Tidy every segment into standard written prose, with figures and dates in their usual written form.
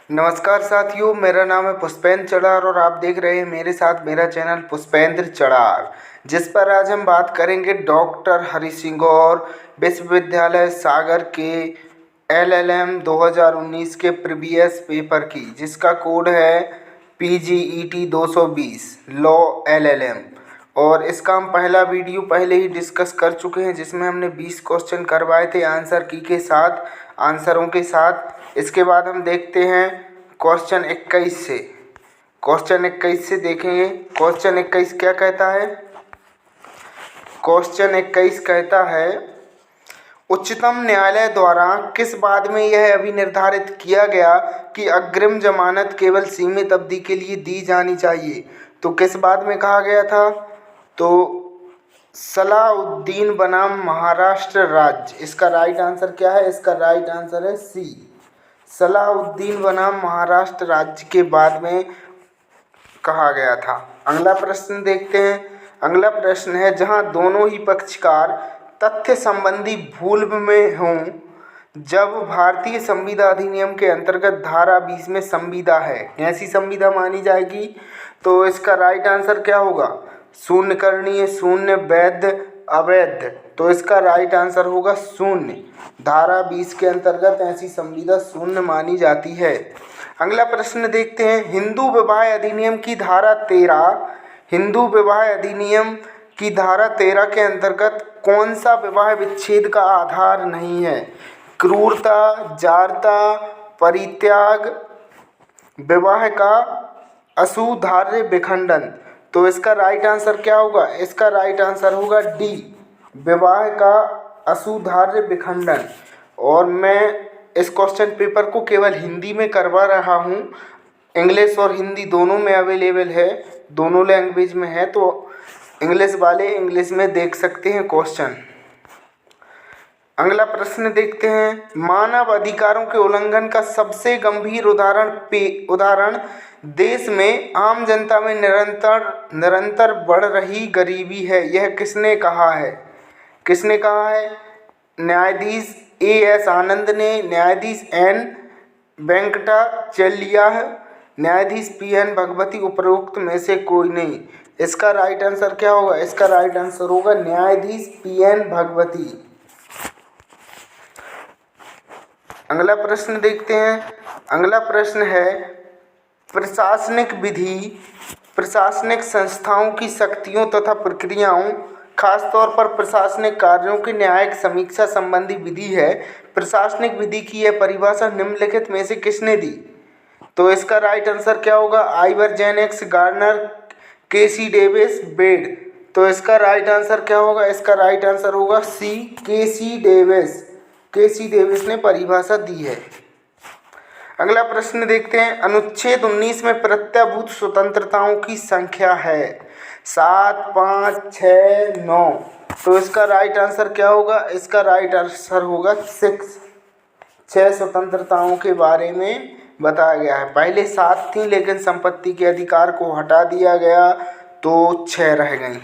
नमस्कार साथियों, मेरा नाम है पुष्पेंद्र चड़ार और आप देख रहे हैं मेरे साथ मेरा चैनल पुष्पेंद्र चड़ार, जिस पर आज हम बात करेंगे डॉक्टर हरि सिंह और विश्वविद्यालय सागर के LLM 2019 के प्रीवियस पेपर की, जिसका कोड है PGET 220 लॉ LLM। और इसका हम पहला वीडियो पहले ही डिस्कस कर चुके हैं, जिसमें हमने 20 क्वेश्चन करवाए थे आंसर की के साथ, आंसरों के साथ। इसके बाद हम देखते हैं क्वेश्चन 21 से। क्वेश्चन 21 से देखेंगे। क्वेश्चन 21 क्या कहता है? क्वेश्चन 21 कहता है, उच्चतम न्यायालय द्वारा किस बाद में यह अभी निर्धारित किया गया कि अग्रिम जमानत केवल सीमित अवधि के लिए दी जानी चाहिए? तो किस बाद में कहा गया था? तो सलाउद्दीन बनाम महाराष्ट्र राज्य। इसका राइट आंसर क्या है? इसका राइट आंसर है सी, सलाउद्दीन बनाम महाराष्ट्र राज्य के बाद में कहा गया था। अगला प्रश्न देखते हैं। अगला प्रश्न है, जहां दोनों ही पक्षकार तथ्य संबंधी भूल में हों, जब भारतीय संविदा अधिनियम के अंतर्गत धारा 20 में संविदा है, ऐसी संविदा मानी जाएगी? तो इसका राइट आंसर क्या होगा? शून्य करणीय, शून्य, वैध, अवैध। तो इसका राइट आंसर होगा शून्य। धारा 20 के अंतर्गत ऐसी संविदा शून्य मानी जाती है। अगला प्रश्न देखते हैं। हिंदू विवाह अधिनियम की धारा 13, हिंदू विवाह अधिनियम की धारा 13 के अंतर्गत कौन सा विवाह विच्छेद का आधार नहीं है? क्रूरता, जारता, परित्याग, विवाह का असुधार्य विखंडन। तो इसका राइट आंसर क्या होगा? इसका राइट आंसर होगा डी, विवाह का असुधार्य विखंडन। और मैं इस क्वेश्चन पेपर को केवल हिंदी में करवा रहा हूँ, इंग्लिश और हिंदी दोनों में अवेलेबल है, दोनों लैंग्वेज में है, तो इंग्लिश वाले इंग्लिश में देख सकते हैं क्वेश्चन। अगला प्रश्न देखते हैं। मानव अधिकारों के उल्लंघन का सबसे गंभीर उदाहरण देश में आम जनता में निरंतर बढ़ रही गरीबी है, यह किसने कहा है? किसने कहा है? न्यायाधीश AS आनंद ने, न्यायाधीश N वेंकटाचलैया, न्यायाधीश PN भगवती, उपरोक्त में से कोई नहीं। इसका राइट आंसर क्या होगा? इसका राइट आंसर होगा न्यायाधीश PN भगवती। अगला प्रश्न देखते हैं। अगला प्रश्न है, प्रशासनिक विधि प्रशासनिक संस्थाओं की शक्तियों तथा प्रक्रियाओं, खासतौर पर प्रशासनिक कार्यों की न्यायिक समीक्षा संबंधी विधि है। प्रशासनिक विधि की यह परिभाषा निम्नलिखित में से किसने दी? तो इसका राइट आंसर क्या होगा? Ivor Jennings, Garner, KC Davis, Wade. तो इसका राइट आंसर क्या होगा? इसका राइट आंसर होगा सी, KC डेविस। KC डेविस ने परिभाषा दी है। अगला प्रश्न देखते हैं। अनुच्छेद 19 में प्रत्याभूत स्वतंत्रताओं की संख्या है 7, 5, 6, 9। तो इसका राइट आंसर क्या होगा? इसका राइट आंसर होगा 6। 6 स्वतंत्रताओं के बारे में बताया गया है। पहले 7 थी, लेकिन संपत्ति के अधिकार को हटा दिया गया तो 6 रह गई।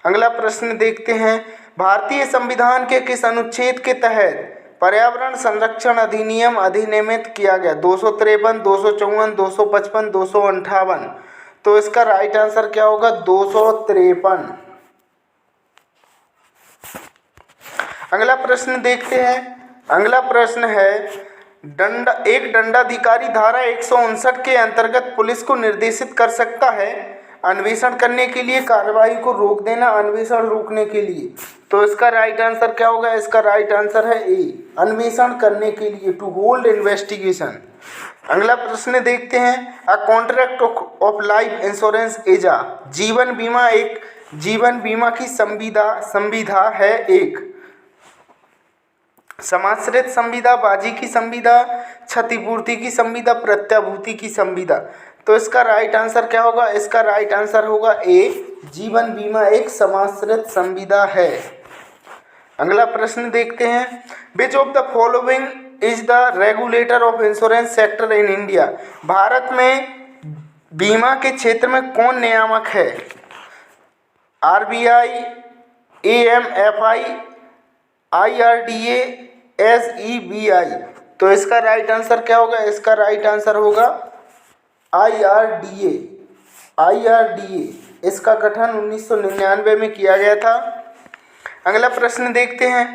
अगला प्रश्न देखते हैं। भारतीय संविधान के किस अनुच्छेद के तहत पर्यावरण संरक्षण अधिनियम अधिनियमित किया गया? 253, 254, 255, 258। तो इसका राइट आंसर क्या होगा? 253। अगला प्रश्न देखते हैं। अगला प्रश्न है, एक दंडाधिकारी धारा 159 के अंतर्गत पुलिस को निर्देशित कर सकता है अन्वेषण करने के लिए, कार्रवाई को रोक देना, अन्वेषण रोकने के लिए। तो इसका राइट आंसर क्या होगा? इसका राइट आंसर है ए, अन्वेषण करने के लिए, टू होल्ड इन्वेस्टिगेशन। अगला प्रश्न देखते हैं। A contract of life insurance is a, जीवन बीमा एक जीवन बीमा की संविदा है एक समाश्रित संविदा, बाजी की संविदा, क्षतिपूर्ति की संविदा, प्रत्याभूति की संविदा। तो इसका राइट आंसर क्या होगा? इसका राइट आंसर होगा ए, जीवन बीमा एक समाश्रित संविदा है। अगला प्रश्न देखते हैं। Which of the following is the regulator of insurance sector in India? Bharat में बीमा के क्षेत्र में कौन नियामक है? RBI, AMFI, IRDA, SEBI। तो इसका राइट आंसर क्या होगा? इसका राइट आंसर होगा IRDA। इसका गठन 1999 में किया गया था। अगला प्रश्न देखते हैं।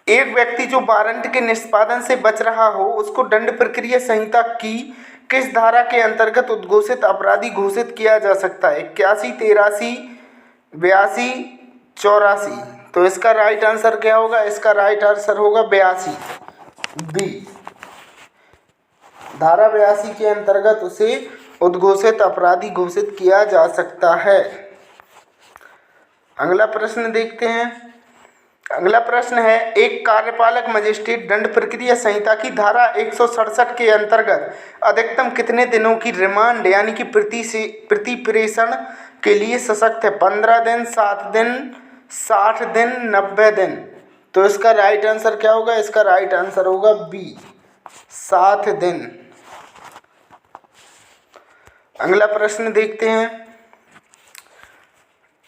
एक व्यक्ति जो वारंट के निष्पादन से बच रहा हो उसको दंड प्रक्रिया संहिता की किस धारा के अंतर्गत उद्घोषित अपराधी घोषित किया जा सकता है? 81, 83, 82, 84। तो इसका राइट आंसर क्या होगा? इसका राइट आंसर होगा 82, बी। धारा 82 के अंतर्गत उसे उद्घोषित अपराधी घोषित किया जा सकता है। अगला प्रश्न देखते हैं। अगला प्रश्न है, एक कार्यपालक मजिस्ट्रेट दंड प्रक्रिया संहिता की धारा 167 के अंतर्गत अधिकतम कितने दिनों की रिमांड यानी कि प्रति प्रेषण के लिए सशक्त है? 15 दिन, 7 दिन, 60 दिन, 90 दिन। तो इसका राइट आंसर क्या होगा? इसका राइट आंसर होगा बी, 7 दिन। अगला प्रश्न देखते हैं।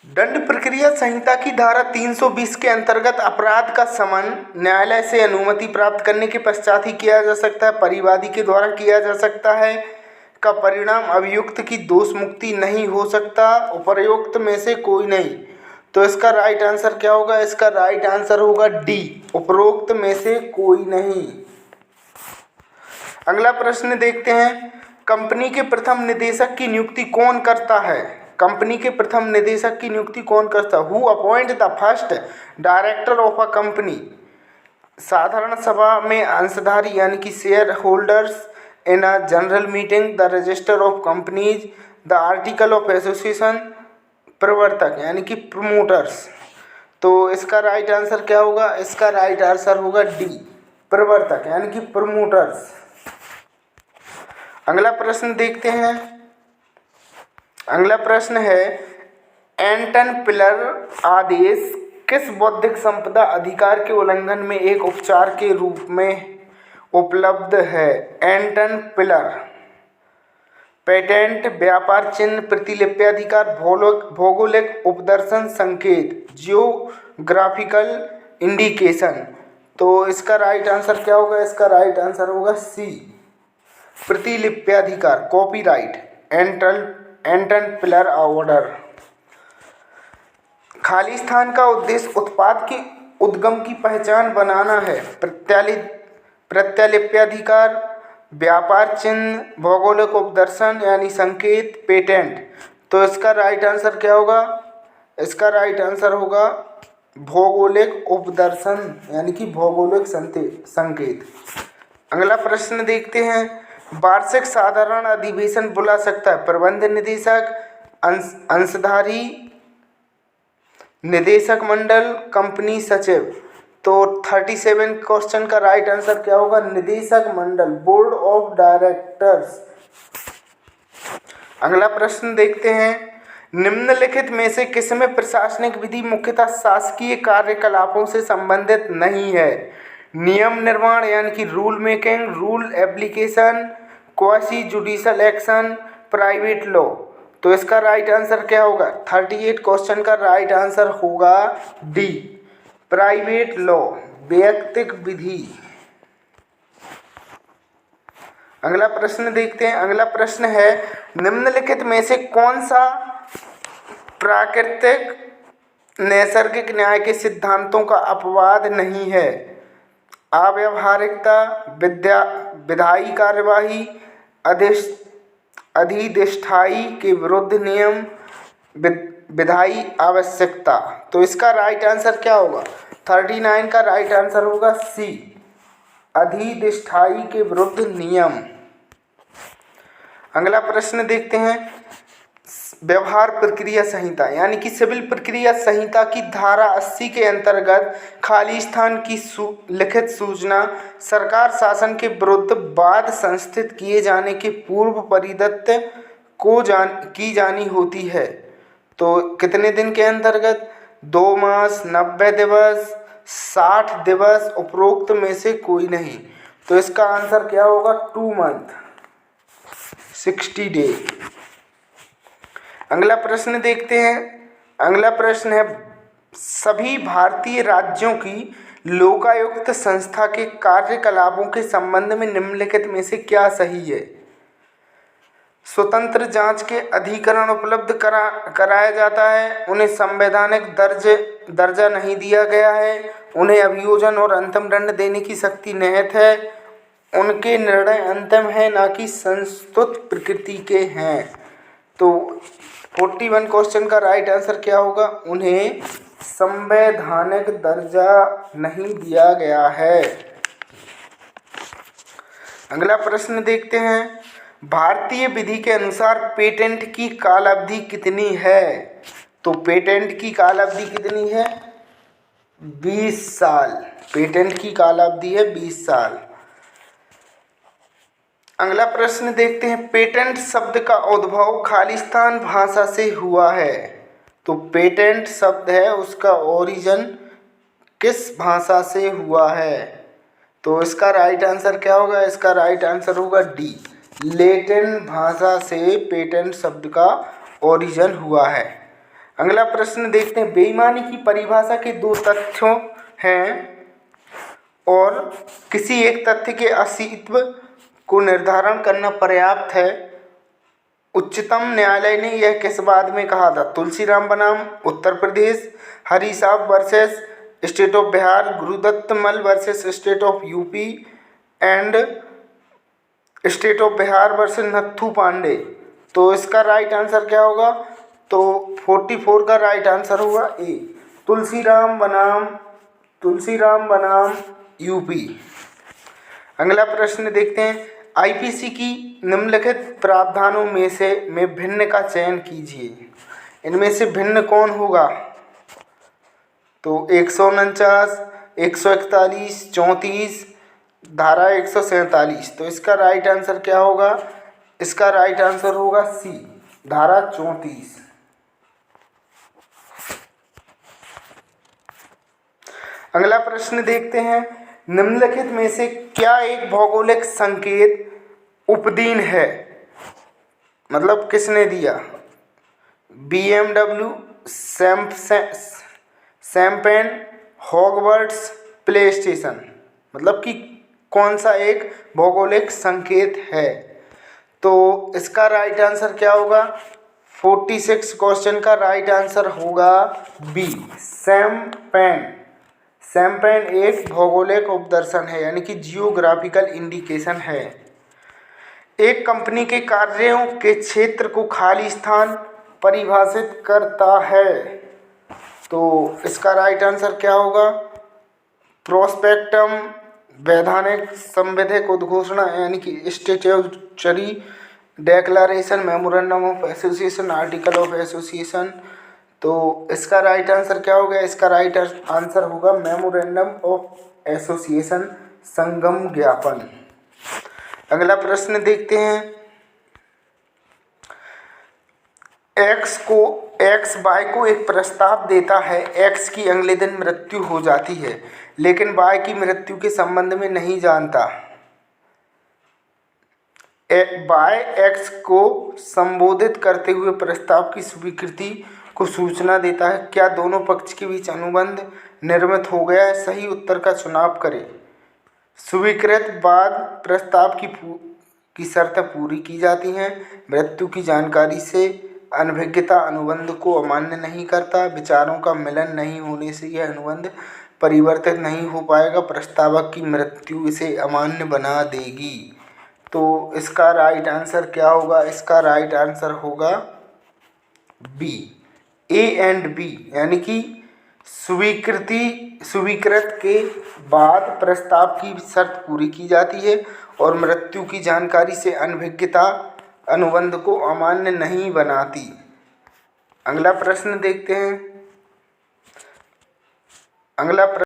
दंड प्रक्रिया संहिता की धारा 320 के अंतर्गत अपराध का समन न्यायालय से अनुमति प्राप्त करने के पश्चात ही किया जा सकता है, परिवादी के द्वारा किया जा सकता है, का परिणाम अभियुक्त की दोष मुक्ति नहीं हो सकता, उपरोक्त में से कोई नहीं। तो इसका राइट आंसर क्या होगा? इसका राइट आंसर होगा डी, उपरोक्त में से कोई नहीं। अगला प्रश्न देखते हैं। कंपनी के प्रथम निदेशक की नियुक्ति कौन करता है? कंपनी के प्रथम निदेशक की नियुक्ति कौन करता है? Who appoint the first director of a company? साधारण सभा में अंशधारी यानी कि share holders in a general meeting, the register of companies, the article of association, प्रवर्तक यानी कि प्रमोटर्स। तो इसका राइट आंसर क्या होगा? इसका राइट आंसर होगा डी, प्रवर्तक यानी कि प्रमोटर्स। अगला प्रश्न देखते हैं। अगला प्रश्न है, एंटन पिलर आदेश किस बौद्धिक संपदा अधिकार के उल्लंघन में एक उपचार के रूप में उपलब्ध है? एंटन पिलर, पेटेंट, व्यापार चिन्ह, प्रतिलिपि अधिकार, भौगोलिक उपदर्शन संकेत, जियोग्राफिकल इंडिकेशन। तो इसका राइट आंसर क्या होगा? इसका राइट आंसर होगा सी, प्रतिलिपि अधिकार, कॉपीराइट, एंटन पिलर ऑर्डर। खाली स्थान का उद्देश्य उत्पाद के उद्गम की पहचान बनाना है। प्रतिलिपि अधिकार, व्यापार चिन्ह, भौगोलिक उपदर्शन यानी संकेत, पेटेंट। तो इसका राइट आंसर क्या होगा? इसका राइट आंसर होगा भौगोलिक उपदर्शन यानी कि भौगोलिक संकेत। अगला प्रश्न देखते हैं। वार्षिक साधारण अधिवेशन बुला सकता है प्रबंध निदेशक, अंशधारी निदेशक मंडल, कंपनी सचिव। तो 37 क्वेश्चन का राइट आंसर क्या होगा? निदेशक मंडल, बोर्ड ऑफ डायरेक्टर्स। अगला प्रश्न देखते हैं। निम्नलिखित में से किसमें प्रशासनिक विधि मुख्यतः शासकीय कार्यकलापों से संबंधित नहीं है? नियम निर्माण यानी कि rule making, rule application, quasi judicial action, private law. तो इसका राइट आंसर क्या होगा? 38 क्वेश्चन का राइट आंसर होगा डी, प्राइवेट लॉ, वैयक्तिक विधि। अगला प्रश्न देखते हैं। अगला प्रश्न है, निम्नलिखित में से कौन सा प्राकृतिक नैसर्गिक न्याय के सिद्धांतों का अपवाद नहीं है? अव्यावहारिकता, विधायी कार्यवाही, अधिष्ठायी के विरुद्ध नियम, विधायी आवश्यकता। तो इसका राइट आंसर क्या होगा? 39 का राइट आंसर होगा सी, अधिष्ठायी के विरुद्ध नियम। अगला प्रश्न देखते हैं। व्यवहार प्रक्रिया संहिता यानी कि सिविल प्रक्रिया संहिता की धारा 80 के अंतर्गत खाली स्थान की लिखित सूचना सरकार शासन के विरुद्ध वाद संस्थित किए जाने के पूर्व परिदत्त को की जानी होती है। तो कितने दिन के अंतर्गत? 2 मास, 90 दिवस, 60 दिवस, उपरोक्त में से कोई नहीं। तो इसका आंसर क्या होगा? 2 मंथ, 60 डे। अगला प्रश्न देखते हैं। अगला प्रश्न है, सभी भारतीय राज्यों की लोकायुक्त संस्था के कार्यकलापों के संबंध में निम्नलिखित में से क्या सही है? स्वतंत्र जांच के अधिकरण उपलब्ध कराया जाता है, उन्हें संवैधानिक दर्जा नहीं दिया गया है, उन्हें अभियोजन और अंतिम दंड देने की शक्ति निहित है, उनके निर्णय अंतिम है ना कि संस्तुत प्रकृति के हैं। तो 41 क्वेश्चन का राइट आंसर क्या होगा? उन्हें संवैधानिक दर्जा नहीं दिया गया है। अगला प्रश्न देखते हैं, भारतीय विधि के अनुसार पेटेंट की काल अवधि कितनी है? तो पेटेंट की काल अवधि कितनी है? 20 साल। पेटेंट की काल अवधि है 20 साल। अगला प्रश्न देखते हैं, पेटेंट शब्द का उद्भव खालिस्तान भाषा से हुआ है। तो पेटेंट शब्द है उसका ओरिजिन किस भाषा से हुआ है? तो इसका राइट आंसर क्या होगा? इसका राइट आंसर होगा डी, लैटिन भाषा से पेटेंट शब्द का ओरिजिन हुआ है। अगला प्रश्न देखते हैं, बेईमानी की परिभाषा के दो तथ्यों हैं और किसी एक तथ्य के अस्तित्व को निर्धारण करना पर्याप्त है। उच्चतम न्यायालय ने यह किस बाद में कहा था? तुलसीराम बनाम उत्तर Pradesh, Hari Sahab versus state of Bihar, Gurudatt Mal versus state of UP and state of Bihar versus Nathu Pande. तो इसका राइट आंसर क्या होगा? तो 44 का राइट आंसर होगा ए, तुलसीराम बनाम यूपी। अगला प्रश्न देखते हैं, आईपीसी की निम्नलिखित प्रावधानों में भिन्न का चयन कीजिए। इनमें से भिन्न कौन होगा? तो 149, 141, 34, धारा 147। तो इसका राइट आंसर क्या होगा? इसका राइट आंसर होगा सी, धारा 34। अगला प्रश्न देखते हैं, निम्नलिखित में से क्या एक भौगोलिक संकेत उपदीन है? मतलब किसने दिया? BMW, champagne, Hogwarts, play station. मतलब कि कौन सा एक भौगोलिक संकेत है? तो इसका राइट आंसर क्या होगा? 46 क्वेश्चन का राइट आंसर होगा बी, शैम्पेन। शैम्पेन एक भौगोलिक उपदर्शन है, यानी कि जियोग्राफिकल इंडिकेशन है। एक कंपनी के कार्यों के क्षेत्र को खाली स्थान परिभाषित करता है। तो इसका राइट आंसर क्या होगा? प्रोस्पेक्टम, वैधानिक संविधिक उद्घोषणा यानी कि statutory declaration, memorandum of association, article of association. तो इसका राइट आंसर क्या होगा? इसका राइट आंसर होगा मेमोरेंडम ऑफ एसोसिएशन, संगम ज्ञापन। अगला प्रश्न देखते हैं, एक्स वाई को एक प्रस्ताव देता है, एक्स की अगले दिन मृत्यु हो जाती है, लेकिन वाई की मृत्यु के संबंध में नहीं जानता। वाई एक्स को संबोधित करते हुए प्रस्ताव की स्वीकृति को सूचना देता है। क्या दोनों पक्ष के बीच अनुबंध निर्मित हो गया है? सही उत्तर का चुनाव करें। स्वीकृत बाद प्रस्ताव की शर्तें पूरी की जाती हैं। मृत्यु की जानकारी से अनभिज्ञता अनुबंध को अमान्य नहीं करता। विचारों का मिलन नहीं होने से यह अनुबंध परिवर्तित नहीं हो पाएगा। प्रस्तावक की मृत्यु इसे अमान्य बना देगी। तो इसका राइट आंसर क्या होगा? इसका राइट आंसर होगा बी, ए एंड बी, यानी कि स्वीकृत के बाद प्रस्ताव की शर्त पूरी की जाती है और मृत्यु की जानकारी से अनभिज्ञता अनुबंध को अमान्य नहीं बनाती। अगला प्रश्न देखते हैं।